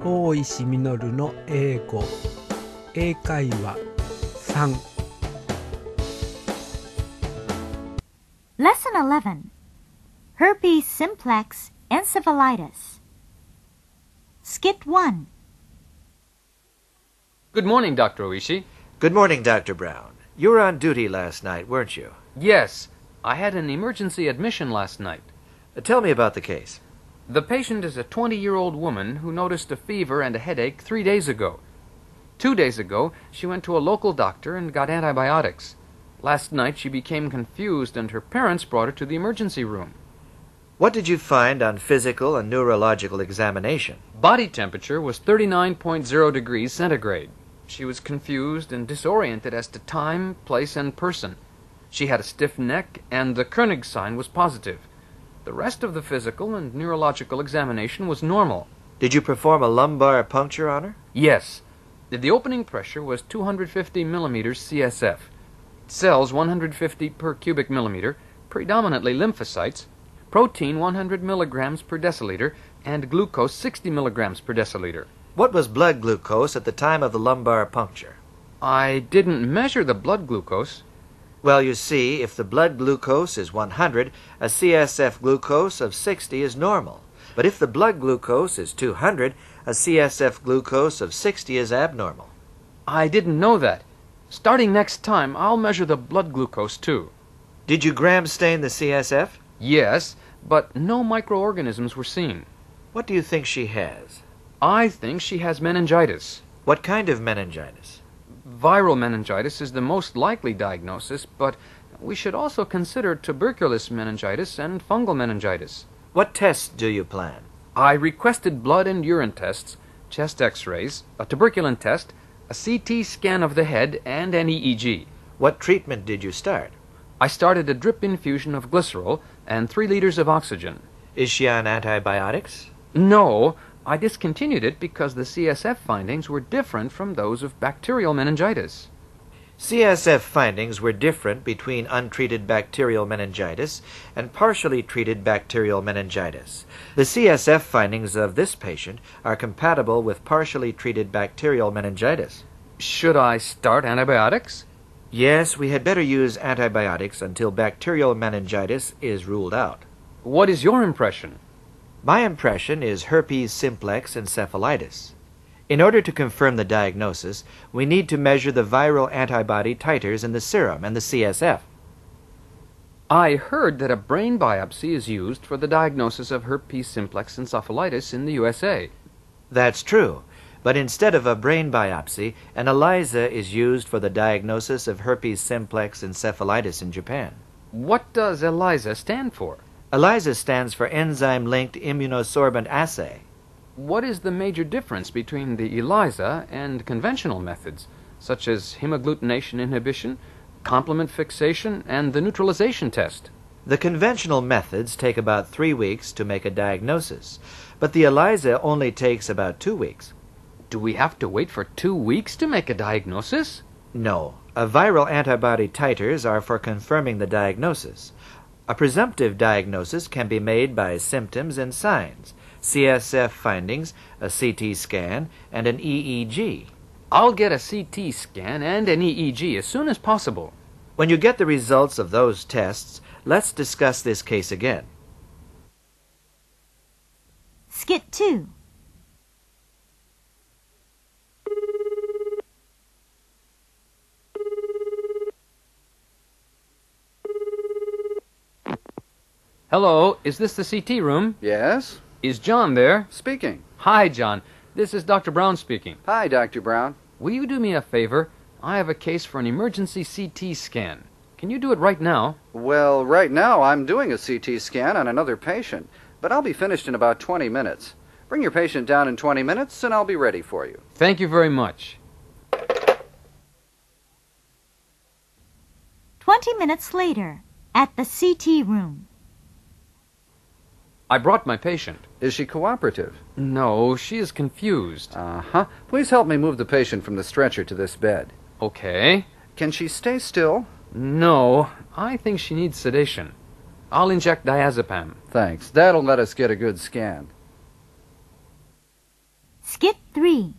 大石実の英語英会話3 Lesson 11 Herpes simplex encephalitis Skit 1 Good morning, Dr. Oishi. Good morning, Dr. Brown. You were on duty last night, weren't you? Yes, I had an emergency admission last night. Tell me about the case. The patient is a 20-year-old woman who noticed a fever and a headache 3 days ago. 2 days ago, she went to a local doctor and got antibiotics. Last night, she became confused and her parents brought her to the emergency room. What did you find on physical and neurological examination? Body temperature was 39.0 degrees centigrade. She was confused and disoriented as to time, place, and person. She had a stiff neck, and the Koenig sign was positive. The rest of the physical and neurological examination was normal. Did you perform a lumbar puncture on her? Yes. The opening pressure was 250 millimeters CSF. Cells 150 per cubic millimeter, predominantly lymphocytes, protein 100 milligrams per deciliter, and glucose 60 milligrams per deciliter. What was blood glucose at the time of the lumbar puncture? I didn't measure the blood glucose. Well, you see, if the blood glucose is 100, a CSF glucose of 60 is normal. But if the blood glucose is 200, a CSF glucose of 60 is abnormal. I didn't know that. Starting next time, I'll measure the blood glucose, too. Did you gram stain the CSF? Yes, but no microorganisms were seen. What do you think she has? I think she has meningitis. What kind of meningitis? Viral meningitis is the most likely diagnosis, but we should also consider tuberculous meningitis and fungal meningitis. What tests do you plan? I requested blood and urine tests, chest x-rays, a tuberculin test, a CT scan of the head, and an EEG. What treatment did you start? I started a drip infusion of glycerol and 3 liters of oxygen. Is she on antibiotics? No, I discontinued it because the CSF findings were different from those of bacterial meningitis. CSF findings were different between untreated bacterial meningitis and partially treated bacterial meningitis. The CSF findings of this patient are compatible with partially treated bacterial meningitis. Should I start antibiotics? Yes, we had better use antibiotics until bacterial meningitis is ruled out. What is your impression? My impression is herpes simplex encephalitis. In order to confirm the diagnosis, we need to measure the viral antibody titers in the serum and the CSF. I heard that a brain biopsy is used for the diagnosis of herpes simplex encephalitis in the USA. That's true, but instead of a brain biopsy, an ELISA is used for the diagnosis of herpes simplex encephalitis in Japan. What does ELISA stand for? ELISA stands for enzyme-linked immunosorbent assay. What is the major difference between the ELISA and conventional methods, such as hemagglutination inhibition, complement fixation, and the neutralization test? The conventional methods take about 3 weeks to make a diagnosis, but the ELISA only takes about 2 weeks. Do we have to wait for 2 weeks to make a diagnosis? No. Viral antibody titers are for confirming the diagnosis. A presumptive diagnosis can be made by symptoms and signs, CSF findings, a CT scan, and an EEG. I'll get a CT scan and an EEG as soon as possible. When you get the results of those tests, let's discuss this case again. Skit 2 Hello, is this the CT room? Yes? Is John there? Speaking. Hi, John. This is Dr. Brown speaking. Hi, Dr. Brown. Will you do me a favor? I have a case for an emergency CT scan. Can you do it right now? Well, right now I'm doing a CT scan on another patient, but I'll be finished in about 20 minutes. Bring your patient down in 20 minutes and I'll be ready for you. Thank you very much. 20 minutes later, at the CT room. I brought my patient. Is she cooperative? No, she is confused. Uh-huh. Please help me move the patient from the stretcher to this bed. Okay. Can she stay still? No, I think she needs sedation. I'll inject diazepam. Thanks. That'll let us get a good scan. Skit 3.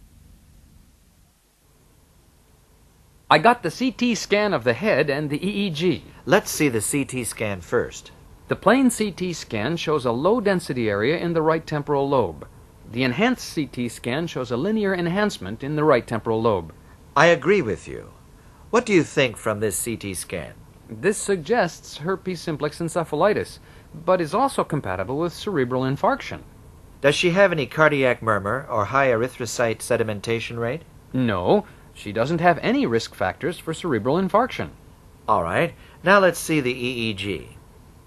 I got the CT scan of the head and the EEG. Let's see the CT scan first. The plain CT scan shows a low-density area in the right temporal lobe. The enhanced CT scan shows a linear enhancement in the right temporal lobe. I agree with you. What do you think from this CT scan? This suggests herpes simplex encephalitis, but is also compatible with cerebral infarction. Does she have any cardiac murmur or high erythrocyte sedimentation rate? No, she doesn't have any risk factors for cerebral infarction. All right. Now let's see the EEG.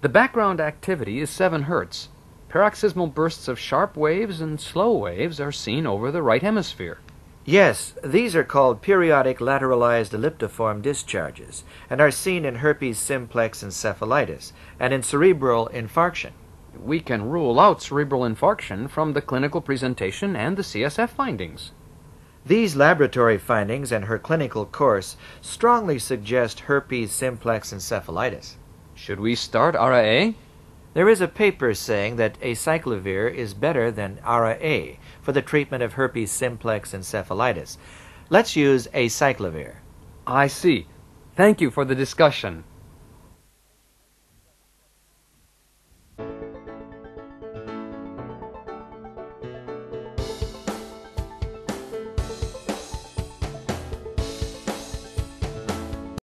The background activity is 7 Hz. Paroxysmal bursts of sharp waves and slow waves are seen over the right hemisphere. Yes, these are called periodic lateralized elliptiform discharges and are seen in herpes simplex encephalitis and in cerebral infarction. We can rule out cerebral infarction from the clinical presentation and the CSF findings. These laboratory findings and her clinical course strongly suggest herpes simplex encephalitis. Should we start RA? There is a paper saying that acyclovir is better than ARA-A for the treatment of herpes simplex encephalitis. Let's use acyclovir. I see. Thank you for the discussion.